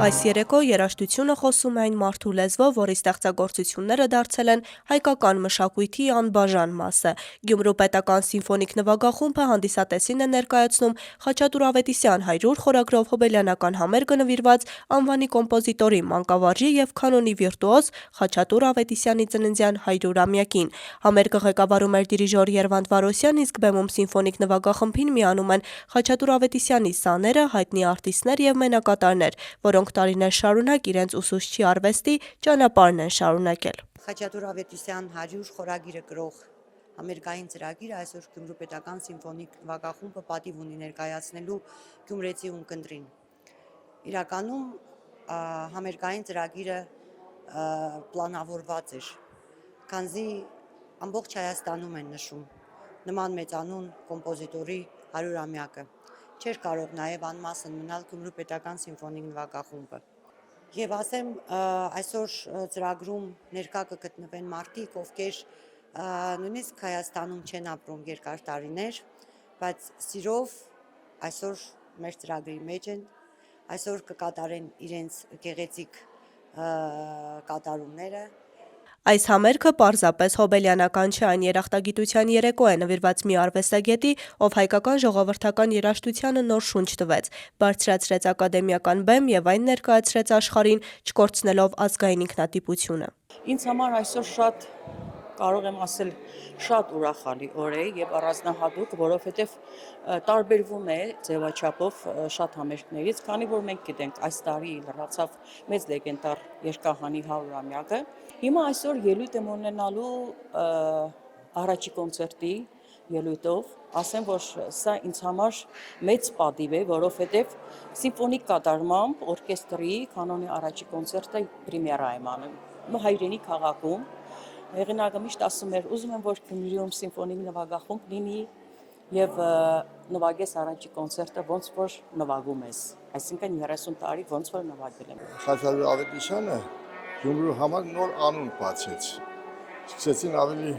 Այս երեկո երաժշտությունը խոսում է այն մարդու լեզվով, որի ստեղծագործությունները դարձել են հայկական մշակույթի անբաժան մասը։ Գյումրու պետական սիմֆոնիկ նվագախումբը հանդիսատեսին է ներկայացնում Խաչատուր Ավետիսյան 100 խորագրով հոբելյանական համերգը նվիրված անվանի կոմպոզիտորի, մանկավարժի եւ կանոնի վիրտուոզ Խաչատուր Ավետիսյանի ծննդյան 100-ամյակին։ Համերգը ղեկավարում էր դիրիժոր Երվանդ Վարոսյան, իսկ բեմում սիմֆոնիկ նվագախմբին միանում են Խաչատուր Ավետիսյանի սաները, հայտնի արտիստներ եւ մենակատարներ, որոնք տարիներ շարունակ իրենց ուսուցչի արվեստի ճանապարհն են շարունակել։ Խաչատուր Ավետիսյան 100 խորագիրը կրող համերգային ծրագիրը այսօր Գյումրու պետական սիմֆոնիկ նվագախումբը պատիվ ունի ներկայացնելու գյումրեցի ունկնդրին։ Իրականում համերգային ծրագիրը պլանավորված էր, քանզի ամբողջ Հայաստանում են նշում նման մեծանուն կոմպոզիտորի 100-ամյակը։ Չէր կարող նաև անմասն մնալ Գյումրու պետական սիմֆոնիկ նվագախումբը։ Եվ ասեմ, այսօր ծրագրում ներկա կգտնվեն մարդիկ, ովքեր նույնիսկ Հայաստանում չեն ապրում երկար տարիներ, բայց սիրով այսօր մեր ծրագրի մեջ են, այսօր կկատարեն իրենց գեղեցիկ կատարումները։ Այս համերգը պարզապես հոբելյանական չէ, այն երախտագիտության երեկո է նվիրված մի արվեստագետի, ով հայկական ժողովրդական երաժշտությանը նոր շունչ տվեց, բարձրացրեց ակադեմիական բեմ եւ այն ներկայացրեց աշխարհին, չկորցնելով ազգային ինքնատիպությունը։ Ինձ համար այսօր շատ կարող եմ ասել շատ ուրախալի օր է եւ առանձնահատուկ, որովհետեւ տարբերվում է ձևաչափով շատ համերգներից, քանի որ մենք գիտենք այս տարի լրացավ մեծ լեգենդար երկահանի 100-ամյակը։ Հիմա այսօր ելույթ եմ ունենալու առաջի կոնցերտի ելույթով, ասեմ, որ սա ինձ համար մեծ պատիվ է, որովհետեւ սիմֆոնիկ կատարմամբ օրկեստրի կանոնի առաջի կոնցերտը պրեմիերա եմ անում հայրենի քաղաքում։ Հեղինակը միշտ ասում էր, ուզում եմ, որ Գյումրիում սիմֆոնիկ նվագախումբ լինի եւ նվագես առաջի կոնցերտը ոնց որ նվագում ես, այսինքն 30 տարի ոնց որ նվագել եմ։ Խաչատուր Ավետիսյանը Գյումրու համար նոր անուն բացեց։ Սկսեցին ավելի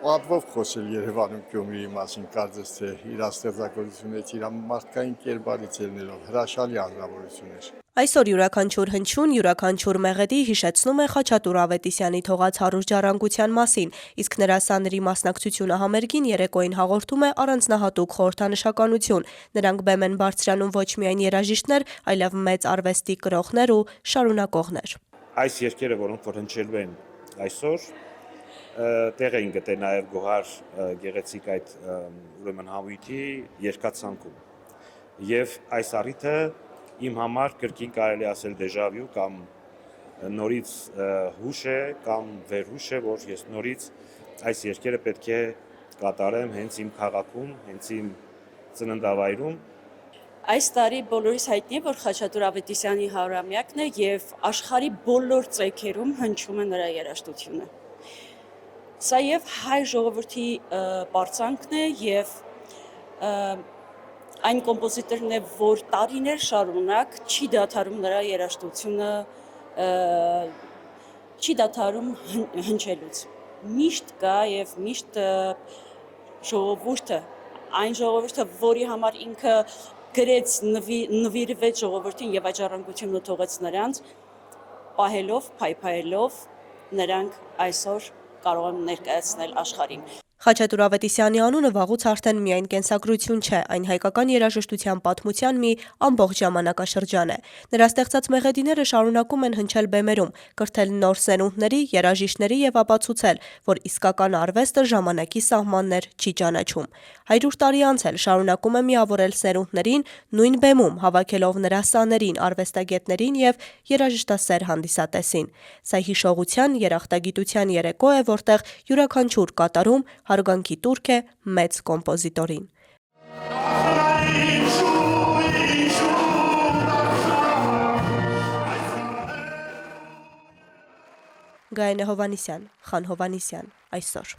պատվով խոսել Երևանում Գյումրիի մասին, կարծես թե իր ստեղծագործությունից, իր մարդկային կերպարից ելնելով, հրաշալի անձնավորություն էր։ Այսօր յուրաքանչյուր հնչյուն, յուրաքանչյուր մեղեդի հիշեցնում է Խաչատուր Ավետիսյանի թողած հարուստ ժառանգության մասին, իսկ նրա սաների մասնակցությունը համերգին երեկոյին հաղորդում է առանձնահատուկ խորհրդանշականություն։ Նրանք բեմ են բարձրանում ոչ միայն երաժիշտներ, այլև մեծ արվեստի կրողներ ու շարունակողներ։ Այս երգերը, որոնք որ հնչելու են այսօր, տեղ էին գտել նաև գոհար գեղեցիկ այդ ուրեմն հավույթի երկացանկում։ Եվ այս առիթը իմ համար կրկին կարելի ասել դեժավյու կամ նորից հուշ է կամ վերհուշ է, որ ես նորից այս երգերը պետք է կատարեմ հենց իմ քաղաքում, հենց իմ ծննդավայրում։ Այս տարի բոլորիս հայտնի է, որ Խաչատուր Ավետիսյանի 100-ամյակն է եւ աշխարհի բոլոր ծայրերում հնչում է նրա երաժշտությունը։ Սա եւ հայ ժողովրդի պարծանքն է եւ այն կոմպոզիտորն է, որ տարիներ շարունակ չի դադարում նրա երաժշտությունը, չի դադարում հնչելուց։ Միշտ կա եւ միշտ ժողովուրդը, այն ժողովուրդը, որի համար ինքը գրեց, նվիրվեց ժողովրդին եւ այդ ժառանգությունը թողեց նրանց, պահելով, փայփայելով նրանք այսօր կարող են ներկայացնել աշխարհին։ Խաչատուր Ավետիսյանի անունը վաղուց արդեն միայն կենսագրություն չէ, այն հայկական երաժշտության պատմության մի ամբողջ ժամանակաշրջան է։ Նրա ստեղծած մեղեդիները շարունակում են հնչել բեմերում, կրթել նոր սերունդների, երաժիշտների եւ ապացուցել, որ իսկական արվեստը ժամանակի սահմաններ չի ճանաչում։ 100 տարի անց էլ շարունակում է միավորել սերունդներին նույն բեմում, հավաքելով նրա սաներին, արվեստագետներին եւ երաժշտասեր հանդիսատեսին։ Սա հիշողության, երախտագիտության երեկո է, որտեղ յուրաքանչյուր կատարում հարգանքի տուրք է մեծ կոմպոզիտորին։ Գայանե Հովհաննիսյան, Խան Հովհաննիսյան, այսօր։